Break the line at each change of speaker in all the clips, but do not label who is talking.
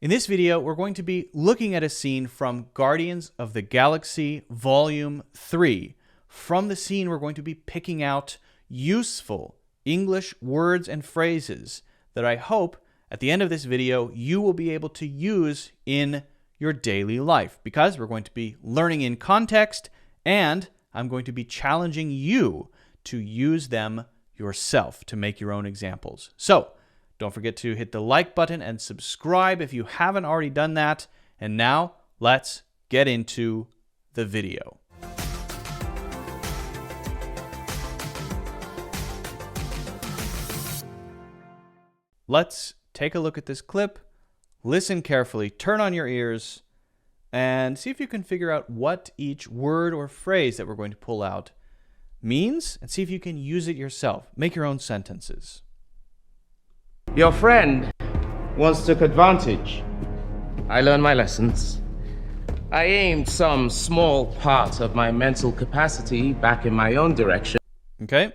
In this video, we're going to be looking at a scene from Guardians of the Galaxy Volume 3. From the scene, we're going to be picking out useful English words and phrases that I hope at the end of this video you will be able to use in your daily life, because we're going to be learning in context and I'm going to be challenging you to use them yourself to make your own examples. So, don't forget to hit the like button and subscribe if you haven't already done that. And now, let's get into the video. Let's take a look at this clip, listen carefully, turn on your ears, and see if you can figure out what each word or phrase that we're going to pull out means, and see if you can use it yourself. Make your own sentences.
Your friend once took advantage. I learned my lessons. I aimed some small part of my mental capacity back in my own direction.
Okay.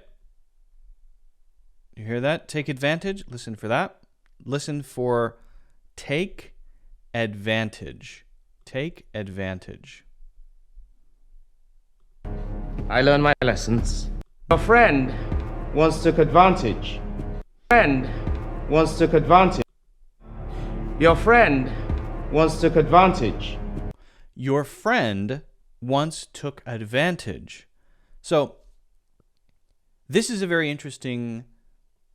You hear that? Take advantage. Listen for that. Listen for take advantage. Take advantage.
I learned my lessons. Your friend once took advantage. Friend once took advantage. Your friend once took advantage.
Your friend once took advantage. So, this is a very interesting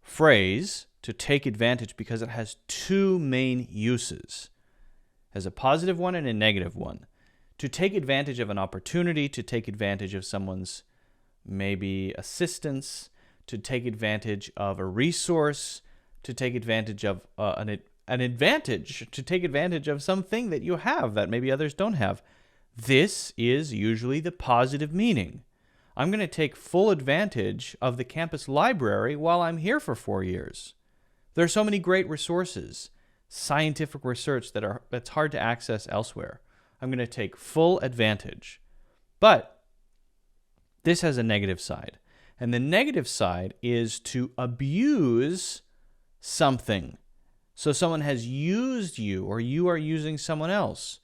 phrase, to take advantage, because it has two main uses. It has a positive one and a negative one. To take advantage of an opportunity, to take advantage of someone's maybe assistance, to take advantage of a resource, to take advantage of an advantage, to take advantage of something that you have that maybe others don't have. This is usually the positive meaning. I'm going to take full advantage of the campus library while I'm here for 4 years. There are so many great resources, scientific research that's hard to access elsewhere. I'm going to take full advantage. But this has a negative side. And the negative side is to abuse something. So someone has used you, or you are using someone else.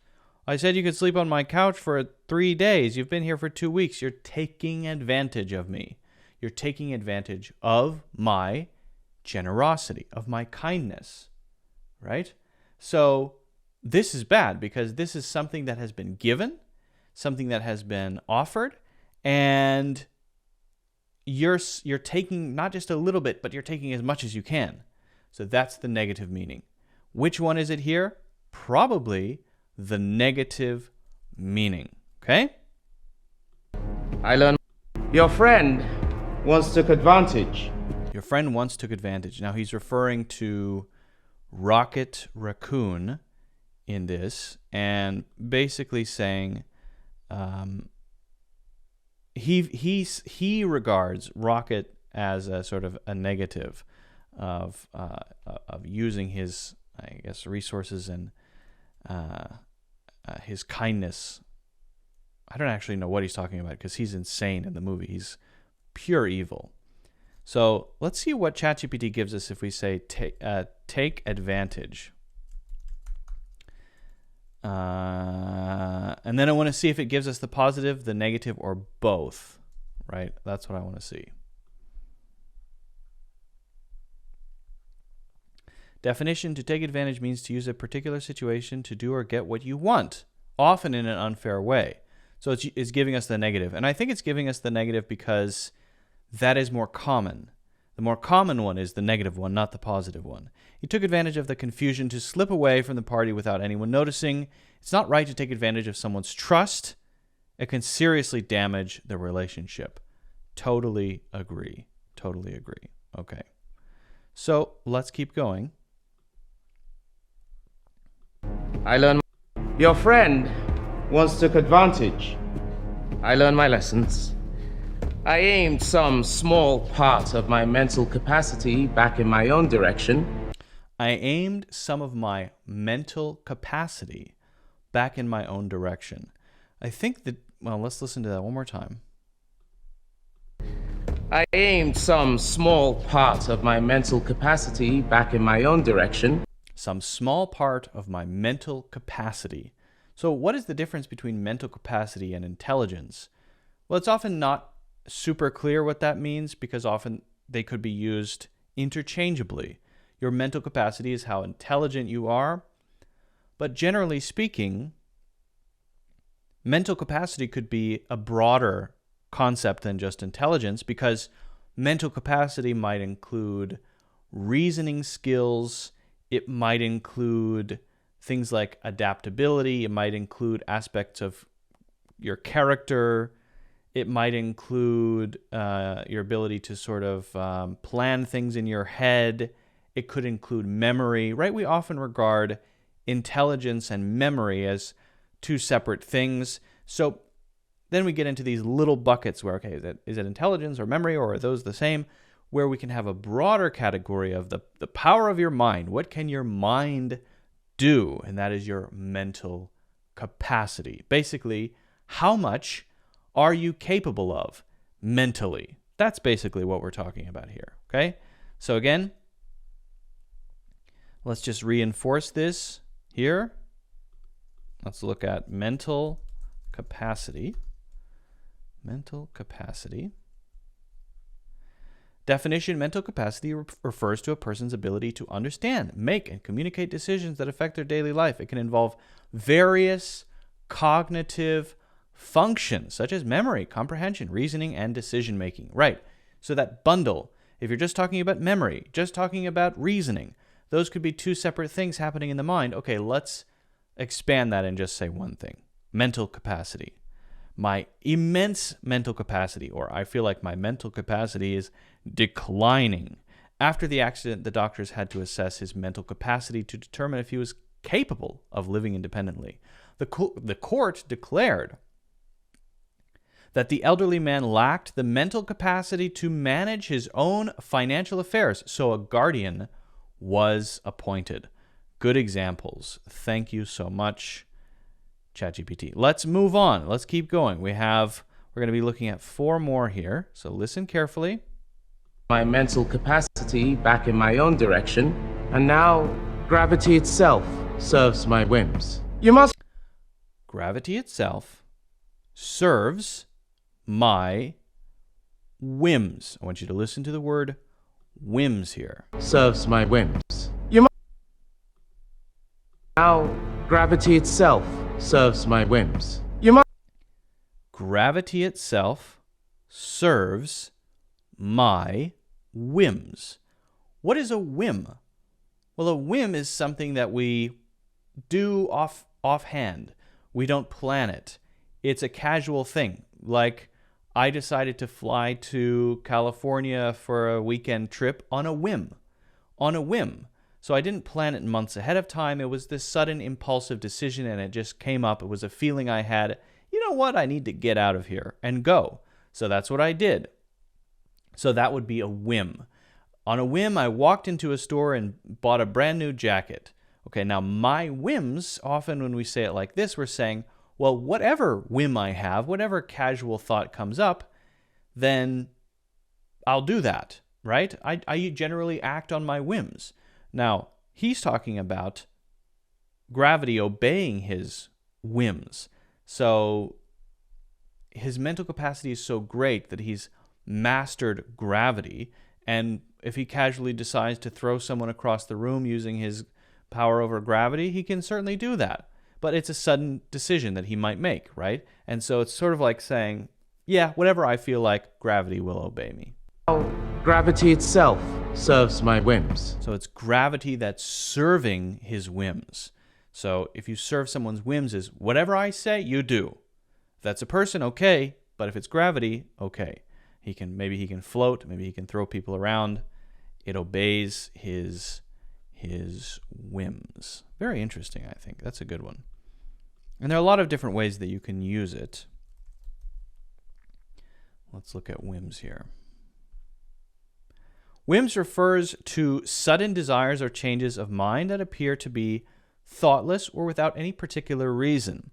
I said you could sleep on my couch for 3 days. You've been here for 2 weeks. You're taking advantage of me. You're taking advantage of my generosity, of my kindness, right? So this is bad, because this is something that has been given, something that has been offered, and you're taking not just a little bit, but you're taking as much as you can. So that's the negative meaning. Which one is it here? Probably the negative meaning. Okay?
I learned. Your friend once took advantage.
Your friend once took advantage. Now he's referring to Rocket Raccoon in this, and basically saying he regards Rocket as a sort of a negative of using his, I guess, resources and his kindness. I don't actually know what he's talking about, because he's insane in the movie. He's pure evil. So let's see what ChatGPT gives us if we say take advantage. And then I want to see if it gives us the positive, the negative, or both. Right? That's what I want to see. Definition: to take advantage means to use a particular situation to do or get what you want, often in an unfair way. So it's giving us the negative. And I think it's giving us the negative because that is more common. The more common one is the negative one, not the positive one. He took advantage of the confusion to slip away from the party without anyone noticing. It's not right to take advantage of someone's trust. It can seriously damage the relationship. Totally agree. Totally agree. Okay. So let's keep going.
I learned. Your friend once took advantage. I learned my lessons. I aimed some small part of my mental capacity back in my own direction.
I aimed some of my mental capacity back in my own direction. I think that, well, let's listen to that one more time.
I aimed some small part of my mental capacity back in my own direction.
some small part of my mental capacity. So what is the difference between mental capacity and intelligence? Well, it's often not super clear what that means because often they could be used interchangeably. Your mental capacity is how intelligent you are, but generally speaking, mental capacity could be a broader concept than just intelligence because mental capacity might include reasoning skills, it might include things like adaptability, it might include aspects of your character, it might include your ability to sort of plan things in your head, it could include memory, right? We often regard intelligence and memory as two separate things. So then we get into these little buckets where, okay, is it intelligence or memory, or are those the same? Where we can have a broader category of the power of your mind. What can your mind do? And that is your mental capacity. Basically, how much are you capable of mentally? That's basically what we're talking about here, okay? So again, let's just reinforce this here. Let's look at mental capacity. Mental capacity. Definition: mental capacity refers to a person's ability to understand, make, and communicate decisions that affect their daily life. It can involve various cognitive functions such as memory, comprehension, reasoning, and decision making. Right. So that bundle, if you're just talking about memory, just talking about reasoning, those could be two separate things happening in the mind. Okay, let's expand that and just say one thing. Mental capacity. My immense mental capacity, or I feel like my mental capacity is declining. After the accident, the doctors had to assess his mental capacity to determine if he was capable of living independently. The court declared that the elderly man lacked the mental capacity to manage his own financial affairs, so a guardian was appointed. Good examples. Thank you so much, ChatGPT. Let's move on. Let's keep going. We're going to be looking at 4 more here, so listen carefully.
My mental capacity back in my own direction, and now gravity itself serves my whims.
Gravity itself serves my whims. I want you to listen to the word whims here.
Serves my whims. Now gravity itself serves my whims.
Gravity itself serves my whims. What is a whim? Well, a whim is something that we do offhand. We don't plan it. It's a casual thing. Like, I decided to fly to California for a weekend trip on a whim. On a whim. So I didn't plan it months ahead of time. It was this sudden impulsive decision, and it just came up. It was a feeling I had, you know what, I need to get out of here and go. So that's what I did. So that would be a whim. On a whim, I walked into a store and bought a brand new jacket. Okay, now my whims, often when we say it like this, we're saying, well, whatever whim I have, whatever casual thought comes up, then I'll do that, right? I generally act on my whims. Now, he's talking about gravity obeying his whims. So his mental capacity is so great that he's mastered gravity, and if he casually decides to throw someone across the room using his power over gravity, he can certainly do that. But it's a sudden decision that he might make, right? And so it's sort of like saying, yeah, whatever I feel like, gravity will obey me.
Gravity itself serves my whims.
So it's gravity that's serving his whims. So if you serve someone's whims is whatever I say, you do. If that's a person, okay. But if it's gravity, okay. Maybe he can float, maybe he can throw people around. It obeys his whims. Very interesting, I think. That's a good one. And there are a lot of different ways that you can use it. Let's look at whims here. Whims refers to sudden desires or changes of mind that appear to be thoughtless or without any particular reason.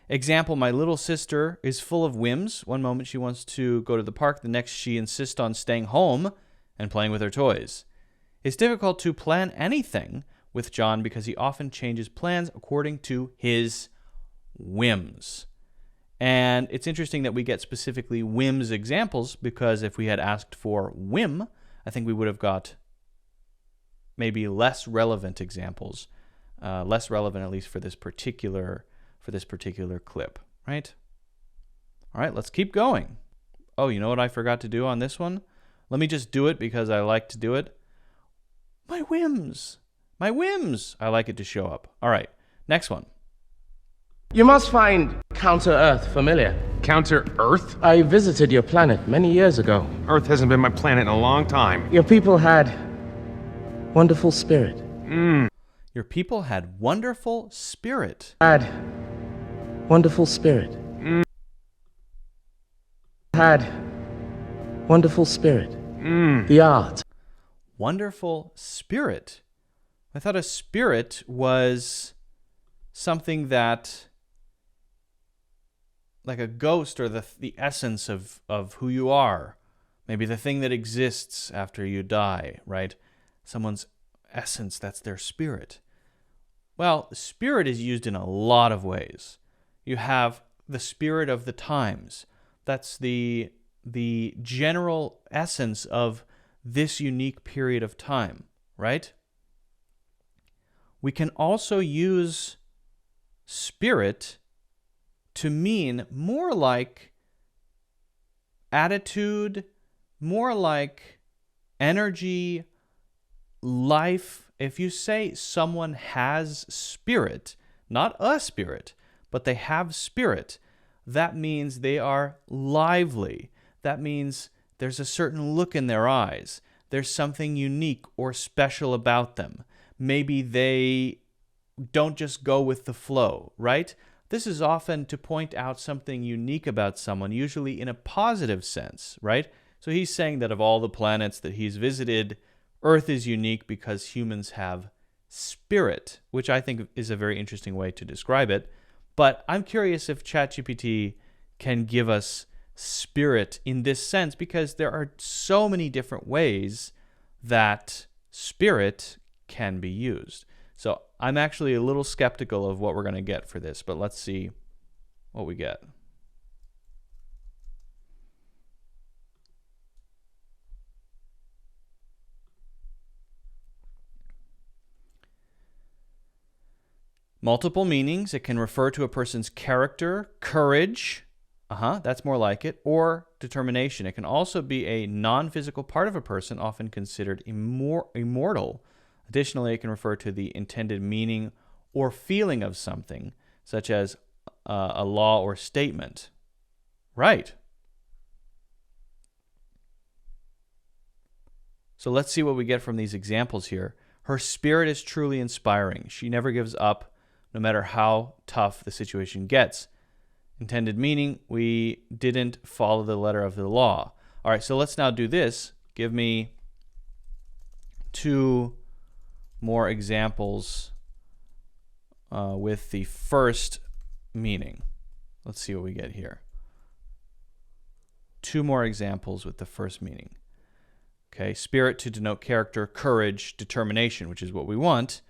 Example, my little sister is full of whims. One moment she wants to go to the park, the next she insists on staying home and playing with her toys. It's difficult to plan anything with John because he often changes plans according to his whims. And it's interesting that we get specifically whims examples, because if we had asked for whim, I think we would have got maybe less relevant examples, less relevant at least for this particular clip, right? All right, let's keep going. Oh, you know what I forgot to do on this one? Let me just do it because I like to do it. My whims. My whims. I like it to show up. All right, next one.
You must find Counter-Earth familiar.
Counter-Earth?
I visited your planet many years ago.
Earth hasn't been my planet in a long time.
Your people had wonderful spirit.
Your people had wonderful spirit.
Had wonderful spirit. Had wonderful spirit. The art.
Wonderful spirit. I thought a spirit was something that, like a ghost, or the essence of who you are. Maybe the thing that exists after you die, right? Someone's essence, that's their spirit. Well, spirit is used in a lot of ways. You have the spirit of the times. That's the general essence of this unique period of time, right? We can also use spirit to mean more like attitude, more like energy, life. If you say someone has spirit, not a spirit, but they have spirit, that means they are lively. That means there's a certain look in their eyes. There's something unique or special about them. Maybe they don't just go with the flow, right? This is often to point out something unique about someone, usually in a positive sense, right? So he's saying that of all the planets that he's visited, Earth is unique because humans have spirit, which I think is a very interesting way to describe it. But I'm curious if ChatGPT can give us spirit in this sense, because there are so many different ways that spirit can be used. So I'm actually a little skeptical of what we're going to get for this, but let's see what we get. Multiple meanings. It can refer to a person's character, courage, that's more like it, or determination. It can also be a non-physical part of a person, often considered immortal. Additionally, it can refer to the intended meaning or feeling of something, such as a law or statement. Right. So let's see what we get from these examples here. Her spirit is truly inspiring. She never gives up, no matter how tough the situation gets. Intended meaning, we didn't follow the letter of the law. All right, so let's now do this. Give me 2 more examples with the first meaning. Let's see what we get here. 2 more examples with the first meaning. Okay, spirit to denote character, courage, determination, which is what we want.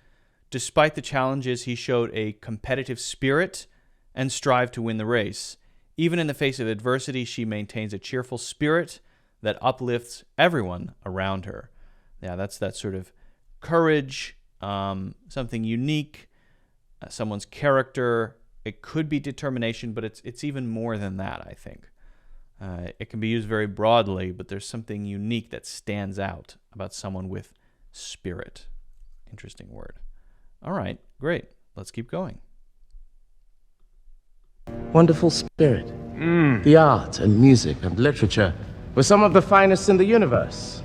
Despite the challenges, he showed a competitive spirit and strived to win the race. Even in the face of adversity, she maintains a cheerful spirit that uplifts everyone around her. Yeah, that's that sort of courage, something unique, someone's character. It could be determination, but it's even more than that, I think. It can be used very broadly, but there's something unique that stands out about someone with spirit. Interesting word. All right, great. Let's keep going.
Wonderful spirit. The art and music and literature were some of the finest in the universe.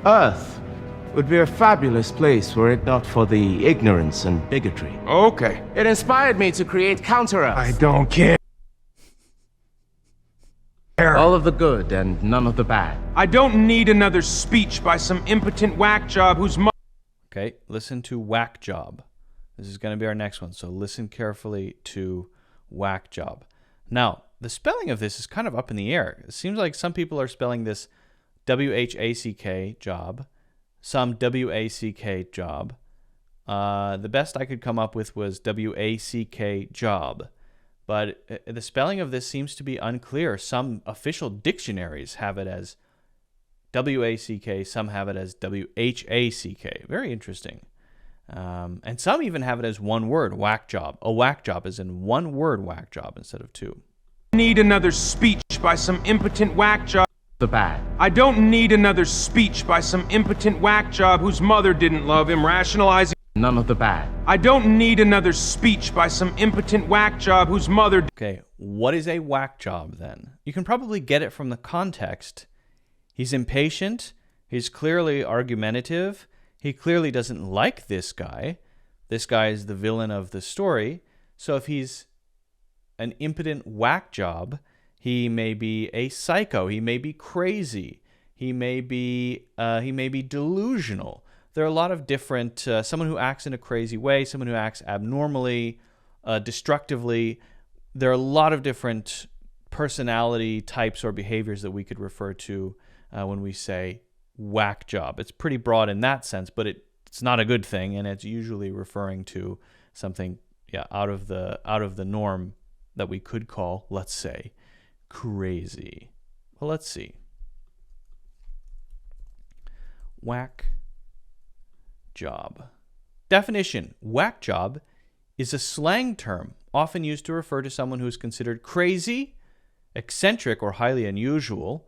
Earth would be a fabulous place were it not for the ignorance and bigotry.
Okay.
It inspired me to create Counter-Earth.
I don't care.
All of the good and none of the bad.
I don't need another speech by some impotent whack job whose
Okay, listen to whack job. This is going to be our next one, so listen carefully to whack job. Now, the spelling of this is kind of up in the air. It seems like some people are spelling this W-H-A-C-K job, some W-A-C-K job. The best I could come up with was W-A-C-K, job. But the spelling of this seems to be unclear. Some official dictionaries have it as W-A-C-K, some have it as W-H-A-C-K. Very interesting. And some even have it as one word, whack job. A whack job is in one word, whack job, instead of two.
Need another speech by some impotent whack job.
The bad.
I don't need another speech by some impotent whack job whose mother didn't love him, rationalizing.
None of the bad.
I don't need another speech by some impotent whack job whose mother.
Okay, what is a whack job then? You can probably get it from the context. He's impatient. He's clearly argumentative. He clearly doesn't like this guy. This guy is the villain of the story. So if he's an impotent whack job, he may be a psycho. He may be crazy. He may be delusional. There are a lot of different, someone who acts in a crazy way, someone who acts abnormally, destructively. There are a lot of different personality types or behaviors that we could refer to when we say whack job. It's pretty broad in that sense, but it's not a good thing, and it's usually referring to something out of the norm that we could call, let's say, crazy. Well, let's see. Whack job. Definition: whack job is a slang term often used to refer to someone who is considered crazy, eccentric, or highly unusual.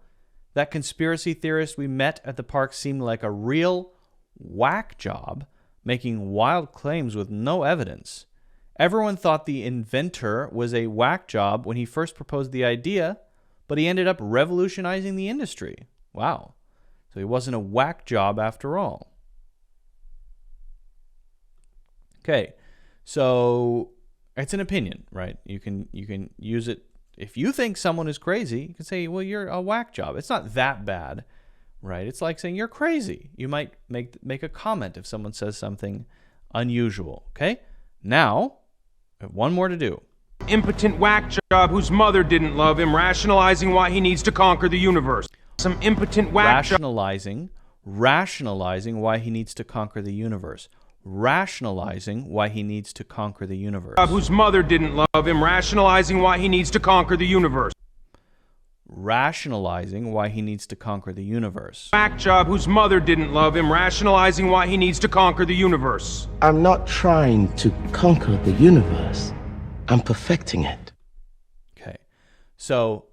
That conspiracy theorist we met at the park seemed like a real whack job, making wild claims with no evidence. Everyone thought the inventor was a whack job when he first proposed the idea, but he ended up revolutionizing the industry. Wow. So he wasn't a whack job after all. Okay, so it's an opinion, right? You can use it. If you think someone is crazy, you can say, well, you're a whack job. It's not that bad, right? It's like saying you're crazy. You might make a comment if someone says something unusual, okay? Now, I have one more to do.
Impotent whack job whose mother didn't love him, rationalizing why he needs to conquer the universe. Some impotent whack job.
Rationalizing why he needs to conquer the universe. Rationalizing why he needs to conquer the universe.
Whose mother didn't love him, rationalizing why he needs to conquer the universe.
Rationalizing why he needs to conquer the universe.
Whack job whose mother didn't love him, rationalizing why he needs to conquer the universe.
I'm not trying to conquer the universe. I'm perfecting it.
Okay. So,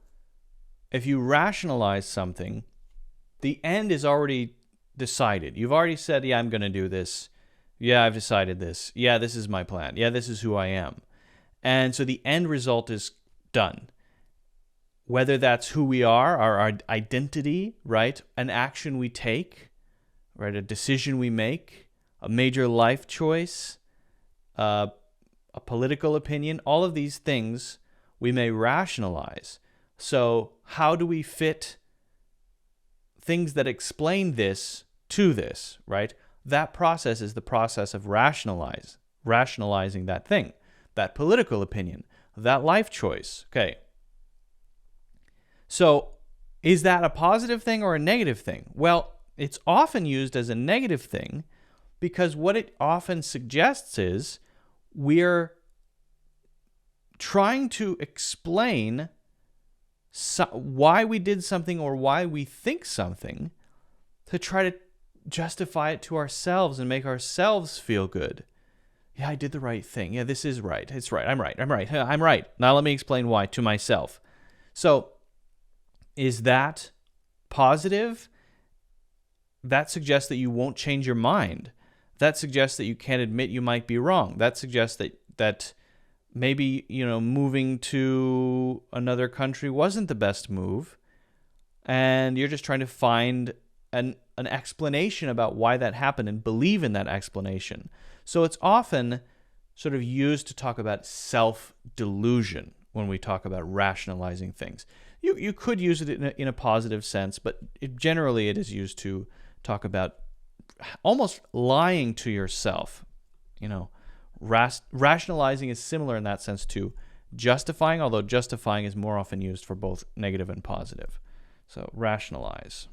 if you rationalize something, the end is already decided. You've already said, yeah, I'm going to do this. Yeah, I've decided this. Yeah, this is my plan. Yeah, this is who I am. And so the end result is done. Whether that's who we are, our identity, right? An action we take, right? A decision we make, a major life choice, a political opinion, all of these things we may rationalize. So how do we fit things that explain this to this, right? That process is the process of rationalizing that thing, that political opinion, that life choice. Okay. So is that a positive thing or a negative thing? Well, it's often used as a negative thing because what it often suggests is we're trying to explain why we did something or why we think something to try to justify it to ourselves and make ourselves feel good. Yeah, I did the right thing. Yeah, this is right. It's right. I'm right. I'm right. Now let me explain why to myself. So, is that positive? That suggests that you won't change your mind. That suggests that you can't admit you might be wrong. That suggests that maybe, moving to another country wasn't the best move, and you're just trying to find an explanation about why that happened and believe in that explanation. So it's often sort of used to talk about self-delusion when we talk about rationalizing things. You could use it in a positive sense, but generally it is used to talk about almost lying to yourself. Rationalizing is similar in that sense to justifying, although justifying is more often used for both negative and positive. So rationalize.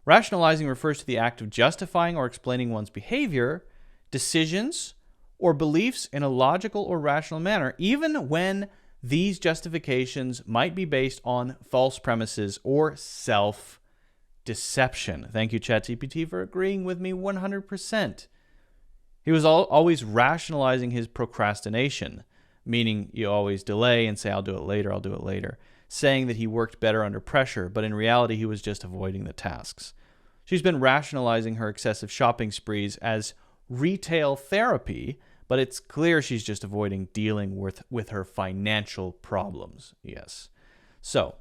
Rationalizing refers to the act of justifying or explaining one's behavior, decisions, or beliefs in a logical or rational manner, even when these justifications might be based on false premises or self-deception. Thank you, ChatGPT, for agreeing with me 100%. He was always rationalizing his procrastination, meaning you always delay and say, I'll do it later, saying that he worked better under pressure, but in reality, he was just avoiding the tasks. She's been rationalizing her excessive shopping sprees as retail therapy, but it's clear she's just avoiding dealing with her financial problems. Yes. So,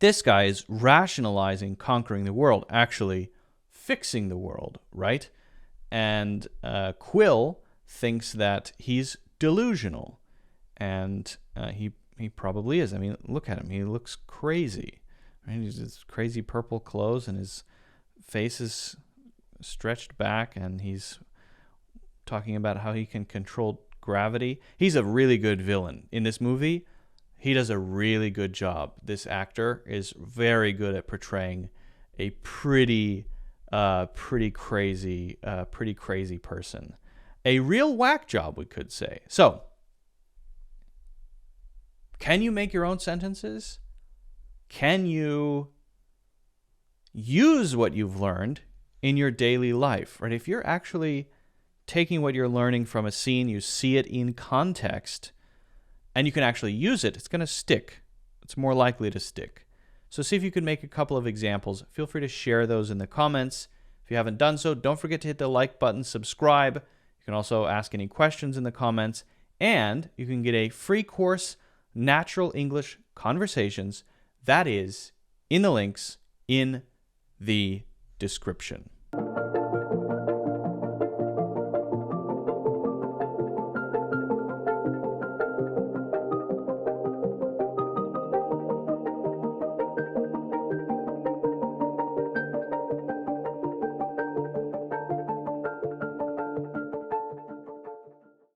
this guy is rationalizing conquering the world, actually fixing the world, right? And Quill thinks that he's delusional, and he probably is. I mean, look at him. He looks crazy. Right? He's this crazy purple clothes, and his face is stretched back, and he's talking about how he can control gravity. He's a really good villain. In this movie, he does a really good job. This actor is very good at portraying a pretty crazy person. A real whack job, we could say. So, can you make your own sentences? Can you use what you've learned in your daily life? Right? If you're actually taking what you're learning from a scene, you see it in context, and you can actually use it, it's going to stick. It's more likely to stick. So see if you can make a couple of examples. Feel free to share those in the comments. If you haven't done so, don't forget to hit the like button, subscribe. You can also ask any questions in the comments, and you can get a free course, Natural English Conversations. That is in the links in the description.